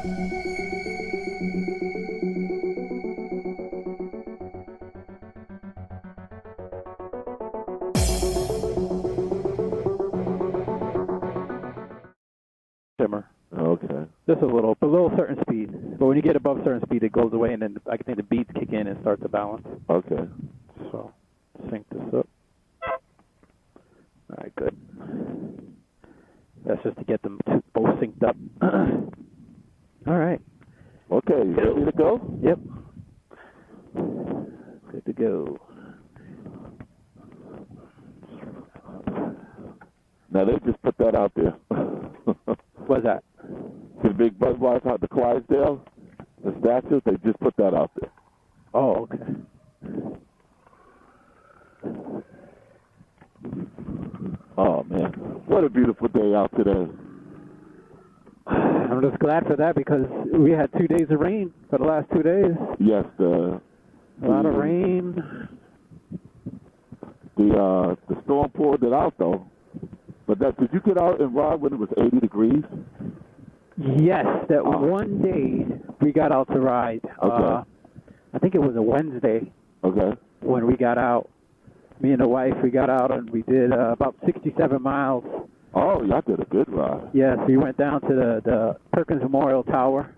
Simmer. Okay. Just a little, below a certain speed. But when you get above a certain speed, it goes away, and then I think the beats kick in and start to balance. Okay. So, sync this up. All right, good. That's just to get them both synced up. All right. Okay, you ready to go? Yep. Good to go. Now, they just put that out there. What's that? The big Budweiser out the Clydesdale, the statue, they just put that out there. Oh, okay. Oh, man. What a beautiful day out today. I'm just glad for that because we had 2 days of rain for the last 2 days. Yes, a lot of rain. The storm poured it out, though. But did you get out and ride when it was 80 degrees? Yes, that one day we got out to ride. Okay. I think it was a Wednesday. Okay. When we got out. Me and the wife, we got out and we did about 67 miles. Oh, y'all did a good ride. Yes, we went down to the Perkins Memorial Tower.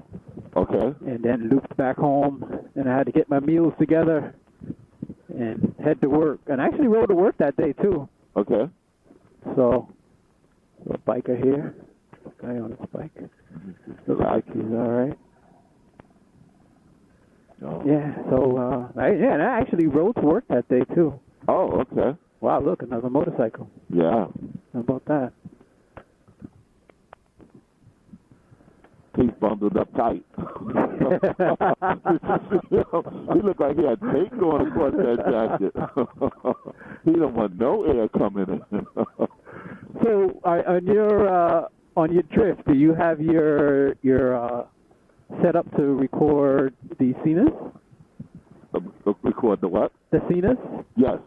Okay. And then looped back home. And I had to get my meals together and head to work. And I actually rode to work that day, too. Okay. So, a biker here. Guy on his bike. Looks like he's all right. Oh. Yeah, so, and I actually rode to work that day, too. Oh, okay. Wow, look, another motorcycle. Yeah. How about that? He's bundled up tight. He looked like he had tape going across that jacket. He don't want no air coming in. So, on your drift, do you have your set up to record the scenes? Record the what? The scenes? Yes.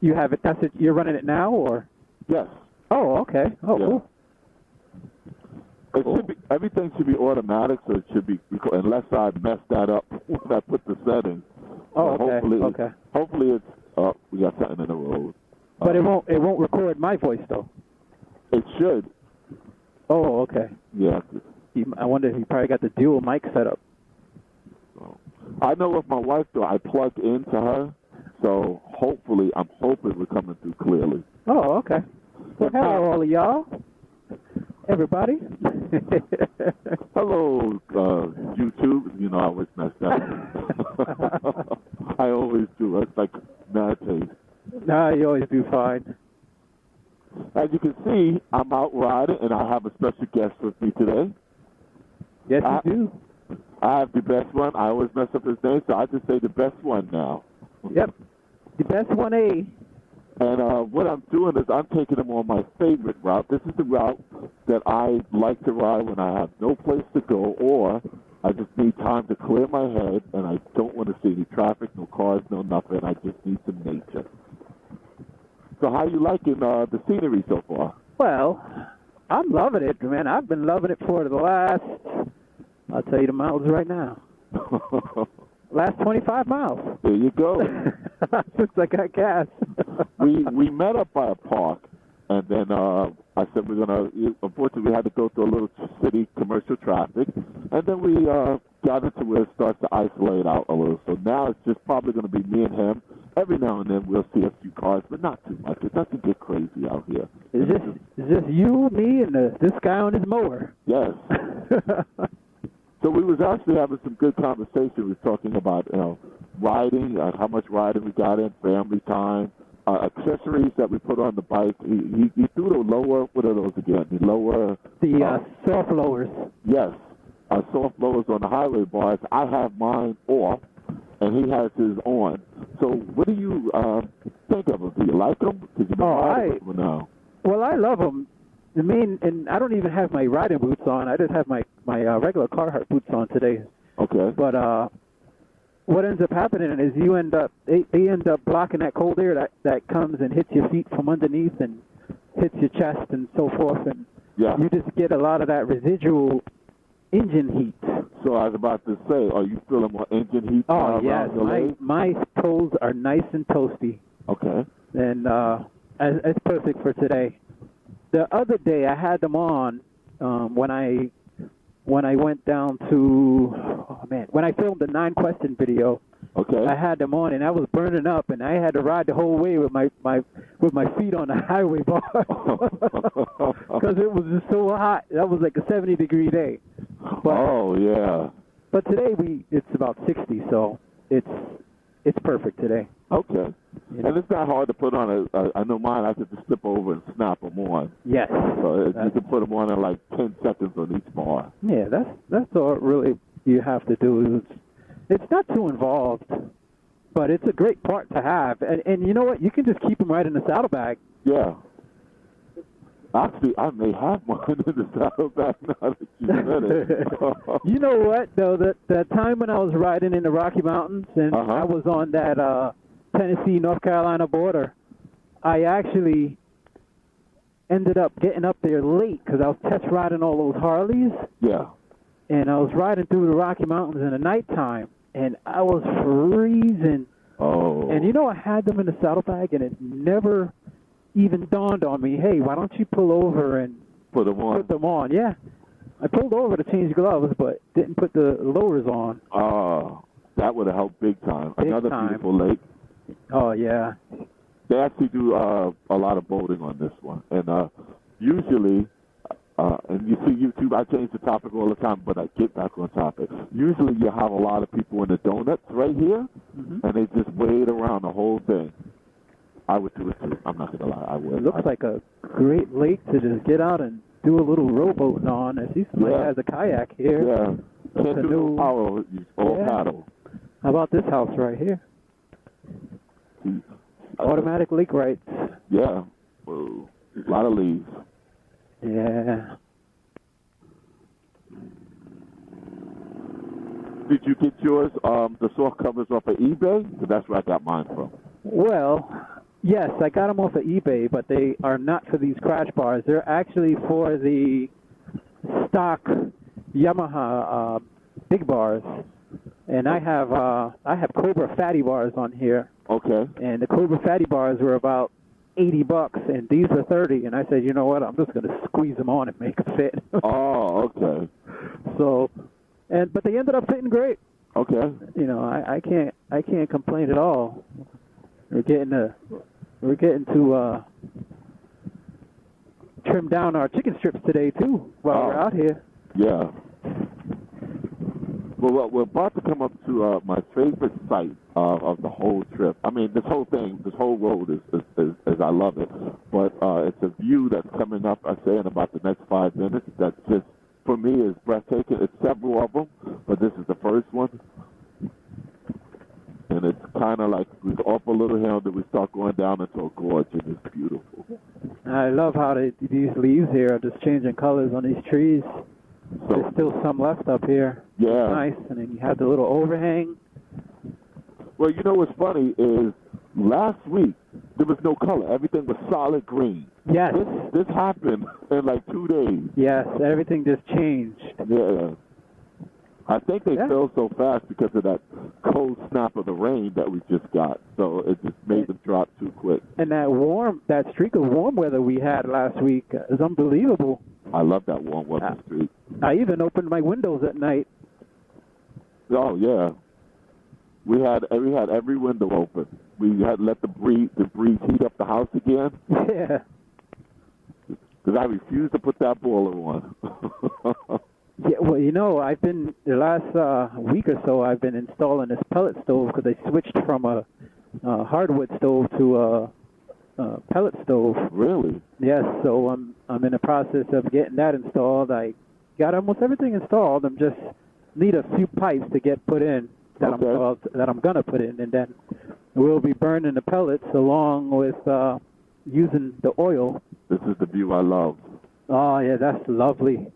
You have it. That's it. You're running it now, or? Yes. Oh, okay. Oh, yeah. cool. It should be, everything should be automatic, so it should be, unless I mess that up when I put the settings. Oh, okay. Hopefully it's, we got something in the road. But it won't record my voice, though. It should. Oh, okay. Yeah. I wonder if you probably got the dual mic set up. I know with my wife, though, I plugged into her, so hopefully, I'm hoping we're coming through clearly. Oh, okay. Well, hello, all of y'all. Everybody. Hello, YouTube. You know, I always mess that. I always do. It's like mad taste. Nah, you always do fine. As you can see, I'm out riding, and I have a special guest with me today. Yes, you do. I have Dbest1a. I always mess up his name, so I just say Dbest1a now. Yep. Dbest1a. And what I'm doing is I'm taking him on my favorite route. This is the route that I like to ride when I have no place to go, or I just need time to clear my head, and I don't want to see any traffic, no cars, no nothing. I just need some nature. So how you liking the scenery so far? Well, I'm loving it, man. I've been loving it for the last, I'll tell you the miles right now. Last 25 miles. There you go. Since I got gas. we met up by a park, and then I said we're going to, unfortunately we had to go through a little city commercial traffic, and then we got into where it starts to isolate out a little. So now it's just probably going to be me and him. Every now and then we'll see a few cars, but not too much. It doesn't get crazy out here. Is this you, me, and this guy on his mower? Yes. So we was actually having some good conversation. We was talking about, riding, how much riding we got in, family time, accessories that we put on the bike. He threw the lower, what are those again? The lower... The soft lowers. Yes. Soft lowers on the highway bars. I have mine off, and he has his on. So what do you think of them? Do you like them? Because you've been riding them now. Well, I love them. I mean, and I don't even have my riding boots on. I just have my regular Carhartt boots on today. Okay. But what ends up happening is they end up blocking that cold air that comes and hits your feet from underneath and hits your chest and so forth. And yeah. you just get a lot of that residual engine heat. So I was about to say, are you feeling more engine heat? Oh, yes. Around your legs? My toes are nice and toasty. Okay. And it's perfect for today. The other day I had them on when I went down to, when I filmed the 9-question video. Okay. I had them on, and I was burning up, and I had to ride the whole way with my feet on the highway bar because it was just so hot. That was like a 70-degree day. But, oh yeah. But today it's about 60, so it's perfect today. Okay. You know? And it's not hard to put on I know mine. I could just slip over and snap them on. Yes. So you can put them on in like 10 seconds on each bar. Yeah, that's all really you have to do. It's not too involved, but it's a great part to have. And you know what? You can just keep them right in the saddlebag. Yeah. Actually, I may have one in the saddlebag now that you said it. You know what, though? That time when I was riding in the Rocky Mountains and I was on that Tennessee-North Carolina border, I actually ended up getting up there late because I was test riding all those Harleys. Yeah. And I was riding through the Rocky Mountains in the nighttime, and I was freezing. Oh. And you know, I had them in the saddlebag, and it never even dawned on me, hey, why don't you pull over and put them on? Yeah. I pulled over to change gloves, but didn't put the lowers on. Oh, that would have helped big time. Another beautiful lake. Oh, yeah. They actually do a lot of boating on this one. And usually, and you see YouTube, I change the topic all the time, but I get back on topic. Usually you have a lot of people in the donuts right here, and they just wade around the whole thing. I would do it too. I'm not going to lie. I would. It looks like a great lake to just get out and do a little rowboating on. I see somebody has a kayak here. Yeah. Can't do no power, all paddle. How about this house right here? Automatic lake rights. Yeah. Whoa. A lot of leaves. Yeah. Did you get yours, the soft covers off of eBay? Because that's where I got mine from. Well, yes, I got them off of eBay, but they are not for these crash bars. They're actually for the stock Yamaha big bars. And I have Cobra fatty bars on here. Okay. And the Cobra fatty bars were about $80, and these are 30. And I said, you know what? I'm just going to squeeze them on and make them fit. Oh, okay. So, but they ended up fitting great. Okay. You know, I can't complain at all. We're getting to trim down our chicken strips today too while we're out here. Yeah. Well, we're about to come up to my favorite site of the whole trip. I mean, this whole thing, this whole road is I love it. But it's a view that's coming up, I say, in about the next 5 minutes that just, for me, is breathtaking. It's several of them, but this is the first one. And it's kind of like we go up a little hill, then we start going down into a gorge, and it's beautiful. I love how these leaves here are just changing colors on these trees. So, there's still some left up here. Yeah. Nice. And then you have the little overhang. Well, you know what's funny is last week there was no color. Everything was solid green. Yes. This happened in like 2 days. Yes, everything just changed. Yeah. I think they fell so fast because of that cold snap of the rain that we just got. So it just made them drop too quick. And that streak of warm weather we had last week is unbelievable. I love that warm weather streak. I even opened my windows at night. Oh yeah, we had every window open. We had let the breeze heat up the house again. Yeah. Because I refuse to put that boiler on. Yeah, well, you know, I've been the last week or so. I've been installing this pellet stove because I switched from a hardwood stove to a pellet stove. Really? Yes. So I'm in the process of getting that installed. I got almost everything installed. I'm just need a few pipes to get put in that I'm gonna put in, and then we'll be burning the pellets along with using the oil. This is the view I love. Oh yeah, that's lovely.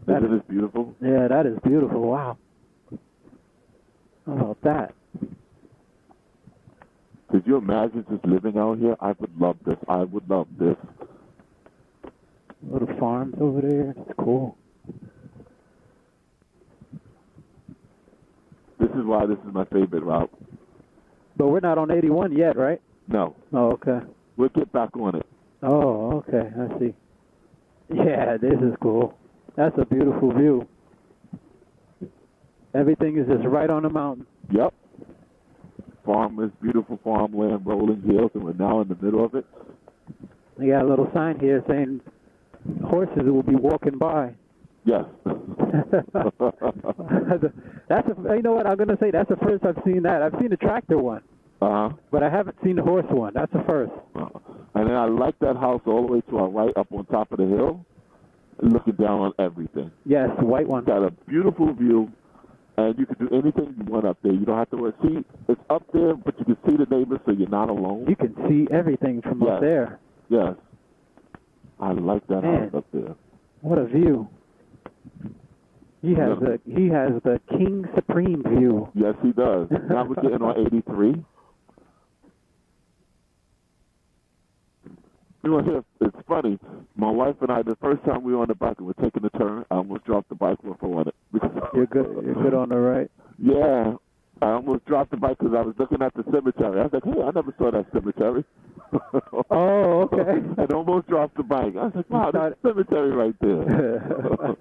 Isn't it beautiful? Yeah, that is beautiful. Wow. How about that? Could you imagine just living out here? I would love this. I would love this. Little farms over there. It's cool. is why this is my favorite route. But we're not on 81 yet, right? No. Oh, okay. We'll get back on it. Oh, okay. I see. Yeah, this is cool. That's a beautiful view. Everything is just right on the mountain. Yep. Farmers, beautiful farmland, rolling hills, and we're now in the middle of it. They got a little sign here saying horses will be walking by. Yes. That's you know what I'm going to say? That's the first I've seen that. I've seen the tractor one. But I haven't seen the horse one. That's the first. And then I like that house all the way to our right up on top of the hill, looking down on everything. Yes, the white one. Got a beautiful view, and you can do anything you want up there. You don't have to worry. See, it's up there, but you can see the neighbors, so you're not alone. You can see everything from up there. Yes. I like that house up there. What a view. He has the King Supreme view. Yes, he does. Now we're getting on 83. You know, it's funny. My wife and I, the first time we were on the bike and we're taking a turn, I almost dropped the bike off on it. You're good on the right. Yeah. I almost dropped the bike because I was looking at the cemetery. I was like, hey, I never saw that cemetery. Oh, okay. And almost dropped the bike. I was like, wow, there's a cemetery right there.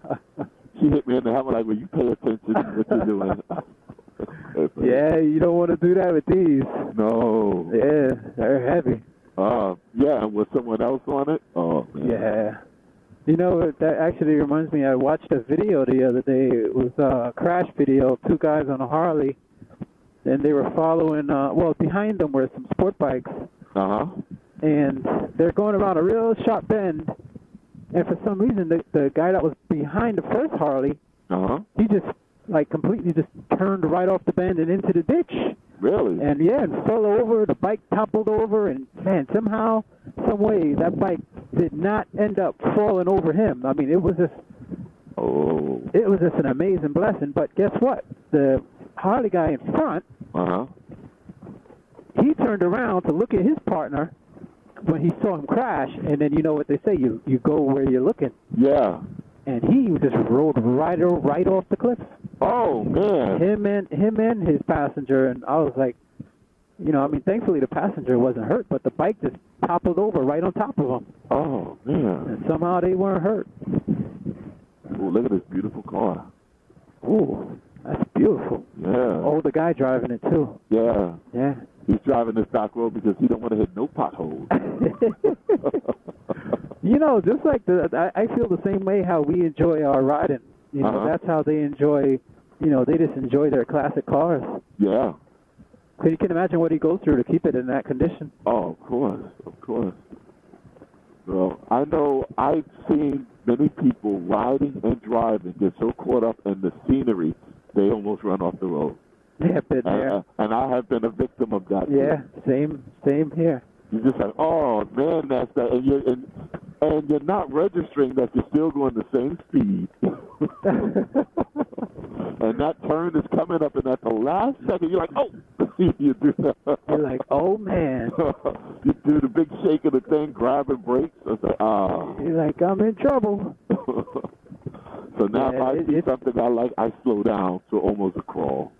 She hit me in the head like, well, you pay attention to what you're doing. Yeah, you don't want to do that with these. No. Yeah, they're heavy. Yeah, and with someone else on it? Oh, man. Yeah. You know, that actually reminds me, I watched a video the other day. It was a crash video of two guys on a Harley, and they were following, behind them were some sport bikes. And they're going around a real sharp bend, and for some reason, the guy that was behind the first Harley, he just, completely just turned right off the bend and into the ditch. Really? And fell over. The bike toppled over, and man, somehow, some way, that bike did not end up falling over him. I mean, it was just an amazing blessing. But guess what? The Harley guy in front, he turned around to look at his partner when he saw him crash, and then you know what they say, you go where you're looking. Yeah. And he just rolled right off the cliff. Oh, man. Him and his passenger, and I was like, thankfully the passenger wasn't hurt, but the bike just toppled over right on top of him. Oh, man. And somehow they weren't hurt. Oh, look at this beautiful car. Ooh, that's beautiful. Yeah. Oh, the guy driving it, too. Yeah. Yeah. He's driving this back road because he don't want to hit no potholes. Just like I feel the same way how we enjoy our riding. That's how they enjoy, they just enjoy their classic cars. Yeah. So you can imagine what he goes through to keep it in that condition. Oh, of course. Well, I know I've seen many people riding and driving get so caught up in the scenery, they almost run off the road. Yeah, been there. And I have been a victim of that. Yeah, same here. You're just like, oh, man, that's that. And you're not registering that you're still going the same speed. And that turn is coming up, and at the last second, you're like, oh. You do that. You're like, oh, man. You do the big shake of the thing, grabbing brakes. I say, You're like, I'm in trouble. So now if I see something I like, I slow down to almost a crawl.